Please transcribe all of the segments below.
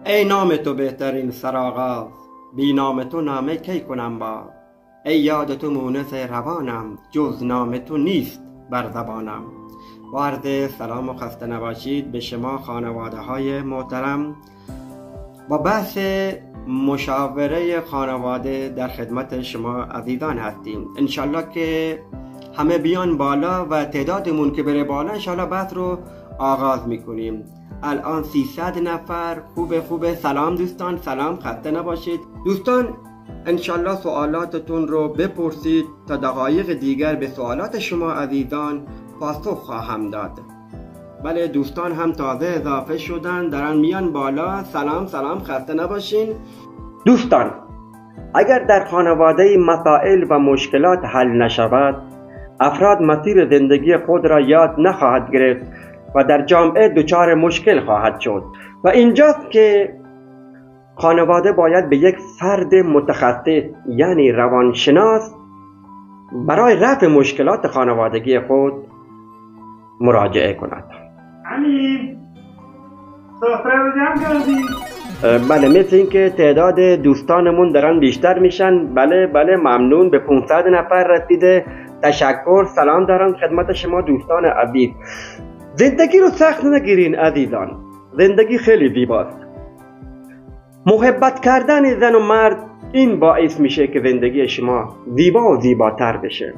ای نام تو بهترین سرآغاز، بی نام تو نامه کی کنم باز. ای یاد تو مونس روانم، جز نام تو نیست بر زبانم. با عرض سلام و خسته نباشید به شما خانواده های محترم. با بحث مشاوره خانواده در خدمت شما عزیزان هستیم. انشالله که همه بیان بالا و تعدادمون که بره بالا انشالله بحث رو آغاز میکنیم. الان 300 نفر. خوبه. سلام دوستان، سلام، خسته نباشید دوستان. انشالله سوالاتتون رو بپرسید تا دقایق دیگر به سوالات شما عزیزان پاسخ خواهم داد. بله دوستان هم تازه اضافه شدن، دارن میان بالا. سلام، خسته نباشین دوستان. اگر در خانواده مسائل و مشکلات حل نشود، افراد مسیر زندگی خود را یاد نخواهد گرفت و در جامعه دچار مشکل خواهد شد و اینجاست که خانواده باید به یک فرد متخصص یعنی روانشناس برای رفع مشکلات خانوادگی خود مراجعه کند. امین، سفره رو جمع کردی؟ بله، مثل این که تعداد دوستانمون دارن بیشتر میشن. بله ممنون، به 500 نفر رسیده. تشکر، سلام دارم خدمت شما دوستان عزیز. زندگی رو سخت نگیرین عزیزان، زندگی خیلی زیباست. محبت کردن زن و مرد این باعث میشه که زندگی شما زیبا و زیباتر بشه.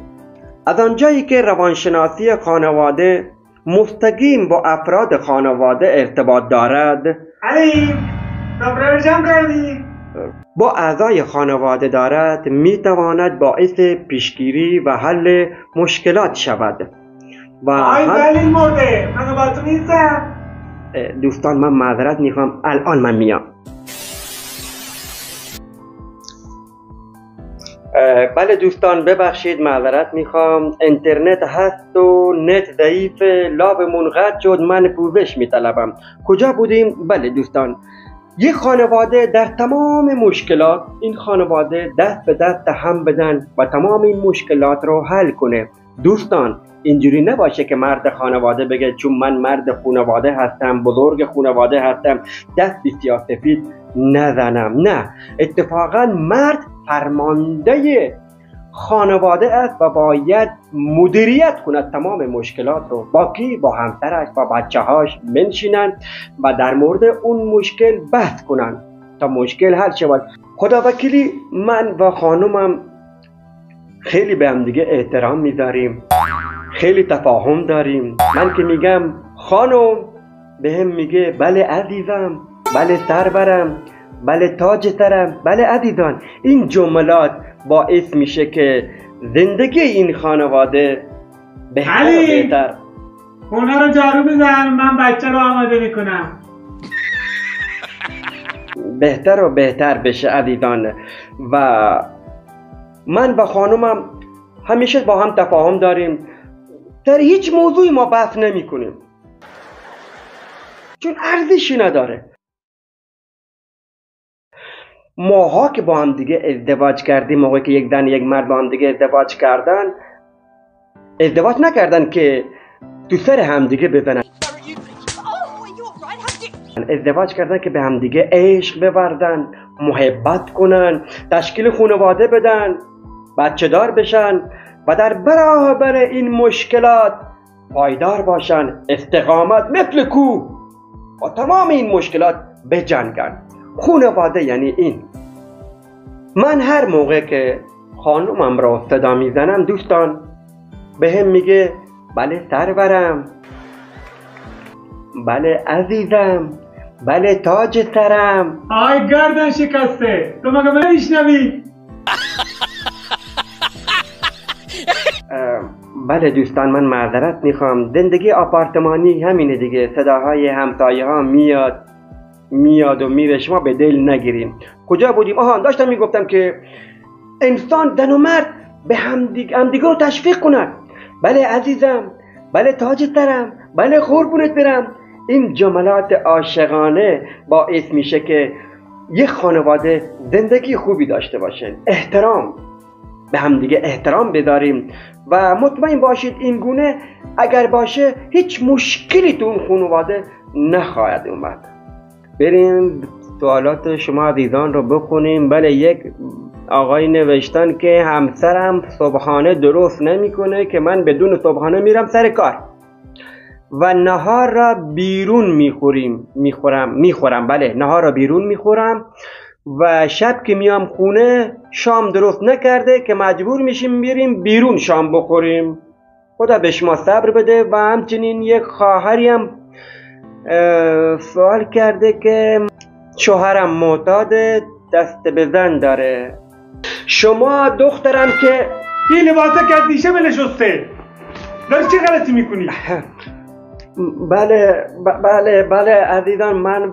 از آنجایی که روانشناسی خانواده مستقیم با افراد خانواده ارتباط دارد، علی سفره رو جمع کردی؟ با اعضای خانواده دارد، میتواند باعث پیشگیری و حل مشکلات شود. آی دلیل مرده، من با تو نیستم. دوستان من معذرت میخوام، الان من میام. بله دوستان ببخشید، معذرت میخوام، اینترنت هست و نت ضعیف، لابمون قطع شد، من پوزش میطلبم. کجا بودیم؟ بله دوستان، یک خانواده در تمام مشکلات، این خانواده دست به دست هم بدن و تمام این مشکلات رو حل کنه. دوستان اینجوری نباشه که مرد خانواده بگه چون من مرد خانواده هستم، بزرگ خانواده هستم، دست به سیاه‌سفید نزنم. نه، اتفاقا مرد فرمانده خانواده است و باید مدیریت کند تمام مشکلات رو. با کی؟ با همسرش، با بچه‌هاش بنشینن و در مورد اون مشکل بحث کنن تا مشکل حل شود. خدا وکیلی من و خانومم خیلی به هم دیگه احترام میذاریم، خیلی تفاهم داریم. من که میگم خانم، به هم میگه بله عزیزم، بله سرورم، بله تاج سرم. بله عزیزان، این جملات باعث میشه که زندگی این خانواده بهتر و بهتر. خونه رو جارو بزن، من بچه رو آماده میکنم. بهتر و بهتر بشه عزیزان. و من و خانومم همیشه با هم تفاهم داریم، در هیچ موضوعی ما بحث نمی کنیم چون ارزشی نداره. ماها که با هم دیگه ازدواج کردیم، موقعی که یک زن یک مرد با هم دیگه ازدواج نکردن که تو سر هم دیگه بزنن، ازدواج کردن که به هم دیگه عشق بورزن، محبت کنن، تشکیل خانواده بدن، بچه دار بشن و در برابر این مشکلات پایدار باشن، استقامت مثل کوه با تمام این مشکلات بجنگن. خانواده یعنی این. من هر موقع که خانومم را صدا میزنم دوستان، به هم میگه بله سرورم، بله عزیزم، بله تاج سرم. آی گردن شکسته، تو مگه من میشنوی؟ بله دوستان من معذرت میخوام، زندگی آپارتمانی همینه دیگه، صداهای همسایه ها میاد و میره، شما به دل نگیرین. کجا بودیم؟ داشتم میگفتم که انسان، زن و مرد به همدیگه رو تشویق کنن. بله عزیزم، بله تاج سرم، بله قربونت برم. این جملات عاشقانه باعث میشه که یک خانواده زندگی خوبی داشته باشه. احترام به همدیگه احترام بذاریم و مطمئن باشید این گونه اگر باشه هیچ مشکلی تو اون خانواده نخواهد اومد. بریم سوالات شما عزیزان رو بخونیم. بله، یک آقای نوشتن که همسرم صبحانه درست نمیکنه که من بدون صبحانه میرم سر کار و نهار را بیرون میخورم. بله، نهار را بیرون میخورم و شب که میام خونه شام درست نکرده که مجبور میشیم بریم بیرون شام بخوریم. خدا به شما صبر بده. و همچنین یک خواهری هم سوال کرده که شوهرم معتاد دست به زن داره. شما دخترم که این لباسه که دیشه بلشسته داری چه غلطی میکنی؟ بله عزیزان، من